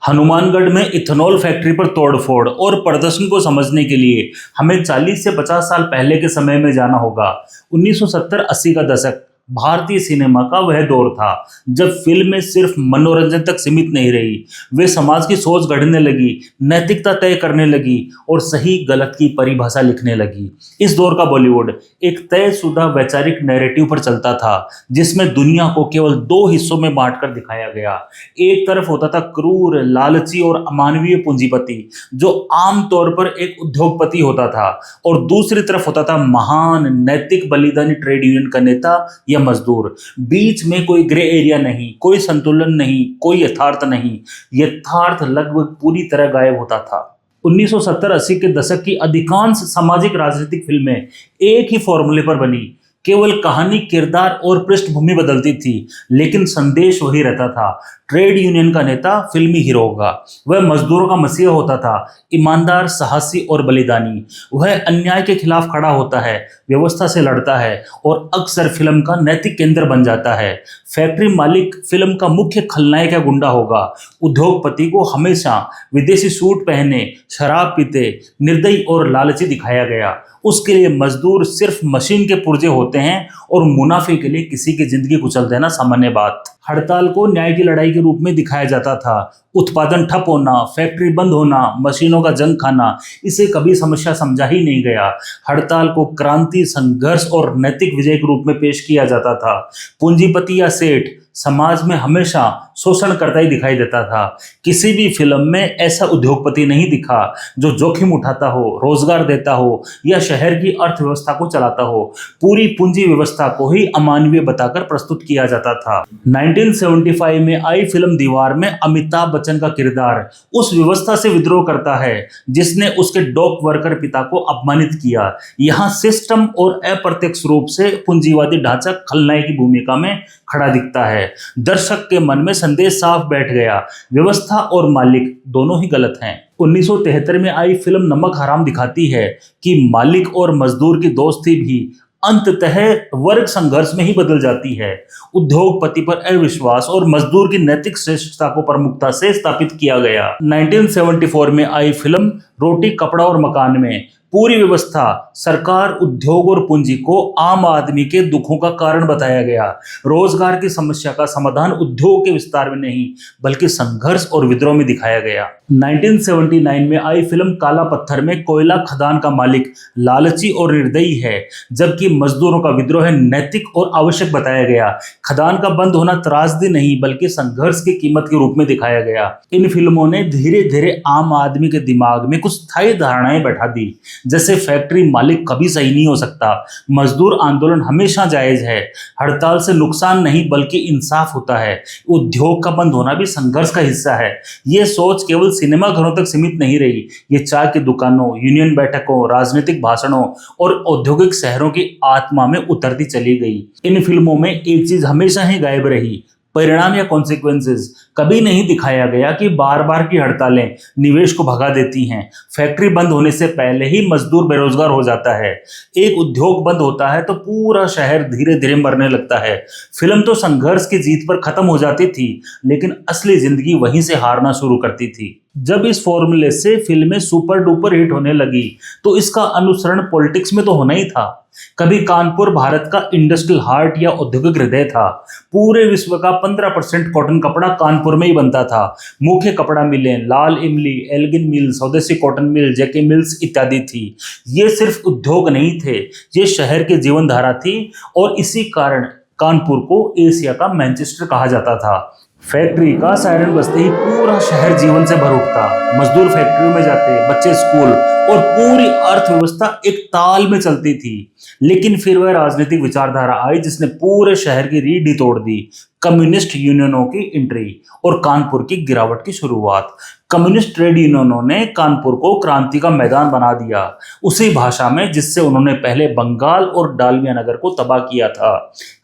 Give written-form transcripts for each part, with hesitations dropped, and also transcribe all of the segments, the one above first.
हनुमानगढ़ में ethanol factory पर तोड़फोड़ और प्रदर्शन को समझने के लिए हमें 40 से 50 साल पहले के समय में जाना होगा। 1970-80 का दशक भारतीय सिनेमा का वह दौर था जब फिल्में सिर्फ मनोरंजन तक सीमित नहीं रही, वे समाज की सोच गढ़ने लगी, नैतिकता तय करने लगी और सही गलत की परिभाषा लिखने लगी। इस दौर का बॉलीवुड एक तयशुदा वैचारिक नैरेटिव पर चलता था जिसमें दुनिया को केवल दो हिस्सों में बांटकर दिखाया गया। एक तरफ होता था क्रूर, लालची और अमानवीय पूंजीपति जो आमतौर पर एक उद्योगपति होता था, और दूसरी तरफ होता था महान नैतिक बलिदानी ट्रेड यूनियन का नेता या मजदूर। बीच में कोई ग्रे एरिया नहीं, कोई संतुलन नहीं, कोई यथार्थ नहीं। यथार्थ लगभग पूरी तरह गायब होता था। 1970-80 के दशक की अधिकांश सामाजिक राजनीतिक फिल्में एक ही फॉर्मूले पर बनी। केवल कहानी, किरदार और पृष्ठभूमि बदलती थी, लेकिन संदेश वही रहता था। ट्रेड यूनियन का नेता फिल्मी हीरो होगा, वह मजदूरों का मसीहा होता था, ईमानदार, साहसी और बलिदानी। वह अन्याय के खिलाफ खड़ा होता है, व्यवस्था से लड़ता है और अक्सर फिल्म का नैतिक केंद्र बन जाता है। फैक्ट्री मालिक फिल्म का मुख्य खलनायक या गुंडा होगा। उद्योगपति को हमेशा विदेशी सूट पहने, शराब पीते, निर्दयी और लालची दिखाया गया। उसके लिए मजदूर सिर्फ मशीन के पुर्जे होते हैं और मुनाफे के लिए किसी की जिंदगी कुचल देना सामान्य बात। हड़ताल को न्याय की लड़ाई के रूप में दिखाया जाता था। उत्पादन ठप होना, फैक्ट्री बंद होना, मशीनों का जंग खाना, इसे कभी समस्या समझा ही नहीं गया। हड़ताल को क्रांति, संघर्ष और नैतिक विजय के रूप में पेश किया जाता था। पूंजीपति या सेठ समाज में हमेशा शोषण करता ही दिखाई देता था। किसी भी फिल्म में ऐसा उद्योगपति नहीं दिखा जो जोखिम उठाता हो, रोजगार देता हो या शहर की अर्थव्यवस्था को चलाता हो। पूरी पूंजी व्यवस्था को ही अमानवीय बताकर प्रस्तुत किया जाता था। 1975 में आई फिल्म दीवार में अमिताभ बच्चन का किरदार उस व्यवस्था से विद्रोह करता है जिसने उसके डॉक वर्कर पिता को अपमानित किया। यहाँ सिस्टम और अप्रत्यक्ष रूप से पूंजीवादी ढांचा खलनायक की भूमिका में खड़ा दिखता है। दर्शक के मन में संदेश साफ बैठ गया, व्यवस्था और मालिक दोनों ही गलत हैं। 1973 में आई फिल्म नमक हराम दिखाती है कि मालिक और मजदूर की दोस्ती भी अंततः वर्ग संघर्ष में ही बदल जाती है। उद्योगपति पर अविश्वास और मजदूर की नैतिक श्रेष्ठता को प्रमुखता से स्थापित किया गया। 1974 में आई फिल्म रोटी कपड़ा और मकान में पूरी व्यवस्था, सरकार, उद्योग और पूंजी को आम आदमी के दुखों का कारण बताया गया। रोजगार की समस्या का समाधान उद्योग के विस्तार में नहीं बल्कि संघर्ष और विद्रोह में दिखाया गया। 1979 में आई फिल्म काला पत्थर में कोयला खदान का मालिक लालची और निर्दयी है, जबकि मजदूरों का विद्रोह नैतिक और आवश्यक बताया गया। खदान का बंद होना त्रासदी नहीं बल्कि संघर्ष की कीमत के रूप में दिखाया गया। इन फिल्मों ने धीरे धीरे आम आदमी के दिमाग में कुछ स्थायी धारणाएं बैठा दी, जैसे फैक्ट्री मालिक कभी सही नहीं हो सकता, मजदूर आंदोलन हमेशा जायज है, हड़ताल से नुकसान नहीं बल्कि इंसाफ होता है, उद्योग का बंद होना भी संघर्ष का हिस्सा है। ये सोच केवल सिनेमा घरों तक सीमित नहीं रही, ये चाय की दुकानों, यूनियन बैठकों, राजनीतिक भाषणों और औद्योगिक शहरों की आत्मा में उतरती चली गई। इन फिल्मों में एक चीज हमेशा ही गायब रही, परिणाम या कॉन्सिक्वेंसेस। कभी नहीं दिखाया गया कि बार बार की हड़तालें निवेश को भगा देती हैं। फैक्ट्री बंद होने से पहले ही मजदूर बेरोजगार हो जाता है। एक उद्योग बंद होता है तो पूरा शहर धीरे धीरे मरने लगता है। फिल्म तो संघर्ष की जीत पर खत्म हो जाती थी, लेकिन असली जिंदगी वहीं से हारना शुरू करती थी। जब इस फॉर्मूले से फिल्में सुपर डुपर हिट होने लगी तो इसका अनुसरण पॉलिटिक्स में तो होना ही था। कभी कानपुर भारत का इंडस्ट्रियल हार्ट या औद्योगिक हृदय था। पूरे विश्व का 15% कॉटन कपड़ा कानपुर में ही बनता था। मुख्य कपड़ा मिलें लाल इमली, एल्गिन मिल, स्वदेशी कॉटन मिल, जेके मिल्स इत्यादि थी। ये सिर्फ उद्योग नहीं थे, ये शहर की जीवन धारा थी और इसी कारण कानपुर को एशिया का मैनचेस्टर कहा जाता था। फैक्ट्री का सायरन बजते ही पूरा शहर जीवन से भर उठता। मजदूर फैक्ट्रियों में जाते, बच्चे स्कूल और पूरी अर्थव्यवस्था एक ताल में चलती थी। लेकिन फिर वह राजनीतिक विचारधारा आई जिसने पूरे शहर की रीढ़ ही तोड़ दी। कम्युनिस्ट यूनियनों की एंट्री और कानपुर की गिरावट की शुरुआत। कम्युनिस्ट ट्रेड यूनियनों ने कानपुर को क्रांति का मैदान बना दिया, उसी भाषा में जिससे उन्होंने पहले बंगाल और डालमिया नगर को तबाह किया था।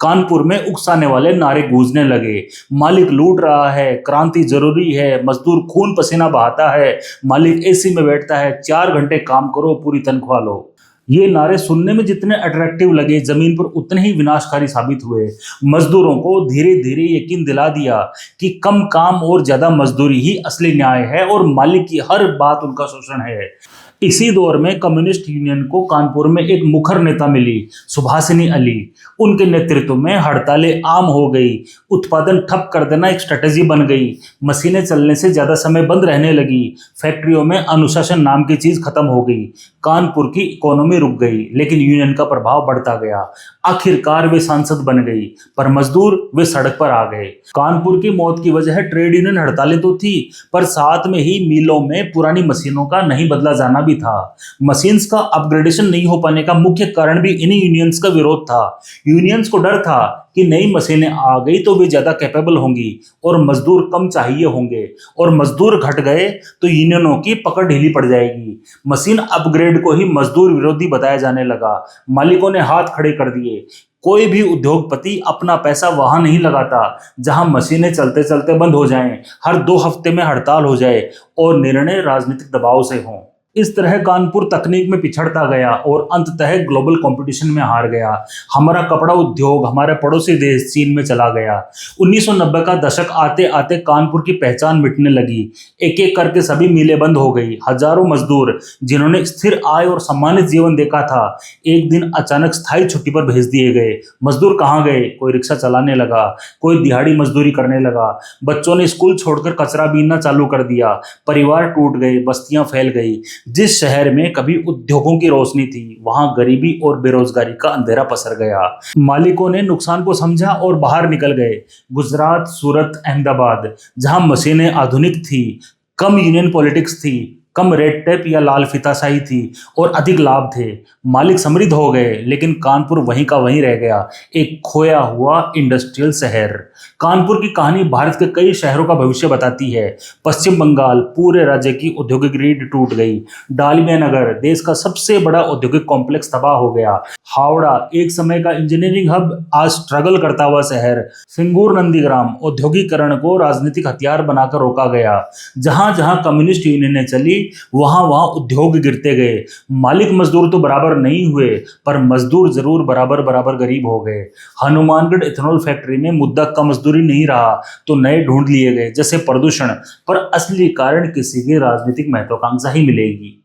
कानपुर में उकसाने वाले नारे गूंजने लगे, मालिक लूट रहा है, क्रांति जरूरी है, मजदूर खून पसीना बहाता है, मालिक एसी में बैठता है, 4 घंटे काम करो, पूरी तनख्वाह लो। ये नारे सुनने में जितने अट्रैक्टिव लगे, जमीन पर उतने ही विनाशकारी साबित हुए। मजदूरों को धीरे धीरे यकीन दिला दिया कि कम काम और ज्यादा मजदूरी ही असली न्याय है और मालिक की हर बात उनका शोषण है। इसी दौर में कम्युनिस्ट यूनियन को कानपुर में एक मुखर नेता मिली, सुभाषिनी अली। उनके नेतृत्व में हड़तालें आम हो गई, उत्पादन ठप कर देना एक स्ट्रेटेजी बन गई, मशीनें चलने से ज्यादा समय बंद रहने लगी, फैक्ट्रियों में अनुशासन नाम की चीज खत्म हो गई। कानपुर की इकोनॉमी रुक गई, लेकिन यूनियन का प्रभाव बढ़ता गया। आखिरकार वे सांसद बन गई, पर मजदूर वे सड़क पर आ गए। कानपुर की मौत की वजह ट्रेड यूनियन हड़तालें तो थी, पर साथ में ही मिलों में पुरानी मशीनों का नहीं बदला जाना भी था। मशीन्स का अपग्रेडेशन नहीं हो पाने का मुख्य कारण भी इन्हीं यूनियंस का विरोध था। यूनियंस को डर था कि नई मशीनें आ गई तो वे ज्यादा कैपेबल होंगी और मजदूर कम चाहिए होंगे, और मजदूर घट गए तो यूनियनों की पकड़ ढीली पड़ जाएगी। मशीन अपग्रेड को ही मजदूर विरोधी बताया जाने लगा। मालिकों ने हाथ खड़े कर दिए। कोई भी उद्योगपति अपना पैसा वहां नहीं लगाता जहां मशीनें चलते चलते बंद हो जाएं, हर 2 हफ्ते में हड़ताल हो जाए और निर्णय राजनीतिक दबाव से हों। इस तरह कानपुर तकनीक में पिछड़ता गया और अंततः ग्लोबल कंपटीशन में हार गया। हमारा कपड़ा उद्योग हमारे पड़ोसी देश चीन में चला गया। 1990 का दशक आते आते कानपुर की पहचान मिटने लगी। एक एक करके सभी मिलें बंद हो गई। हजारों मजदूर जिन्होंने स्थिर आय और सम्मानित जीवन देखा था, एक दिन अचानक स्थायी छुट्टी पर भेज दिए गए। मजदूर कहाँ गए? कोई रिक्शा चलाने लगा, कोई दिहाड़ी मजदूरी करने लगा। बच्चों ने स्कूल छोड़कर कचरा बीनना चालू कर दिया। परिवार टूट गए, बस्तियां फैल गई। जिस शहर में कभी उद्योगों की रोशनी थी, वहां गरीबी और बेरोजगारी का अंधेरा पसर गया। मालिकों ने नुकसान को समझा और बाहर निकल गए। गुजरात, सूरत, अहमदाबाद, जहां मशीनें आधुनिक थी, कम यूनियन पॉलिटिक्स थी, कम रेड टेप या लाल फीताशाही थी और अधिक लाभ थे, मालिक समृद्ध हो गए, लेकिन कानपुर वहीं का वहीं रह गया, एक खोया हुआ इंडस्ट्रियल शहर। कानपुर की कहानी भारत के कई शहरों का भविष्य बताती है। पश्चिम बंगाल, पूरे राज्य की औद्योगिक रीढ़ टूट गई। डालमिया नगर, देश का सबसे बड़ा औद्योगिक कॉम्प्लेक्स, तबाह हो गया। हावड़ा, एक समय का इंजीनियरिंग हब, आज स्ट्रगल करता हुआ शहर। सिंगूर, नंदीग्राम, औद्योगिकरण को राजनीतिक हथियार बनाकर रोका गया। जहां जहां कम्युनिस्ट यूनियनें चली, वहां वहां उद्योग गिरते गए। मालिक मजदूर तो बराबर नहीं हुए, पर मजदूर जरूर बराबर बराबर गरीब हो गए। हनुमानगढ़ इथेनॉल फैक्ट्री में मुद्दा कम मजदूरी नहीं रहा तो नए ढूंढ लिए गए, जैसे प्रदूषण, पर असली कारण किसी की राजनीतिक महत्वाकांक्षा ही मिलेगी।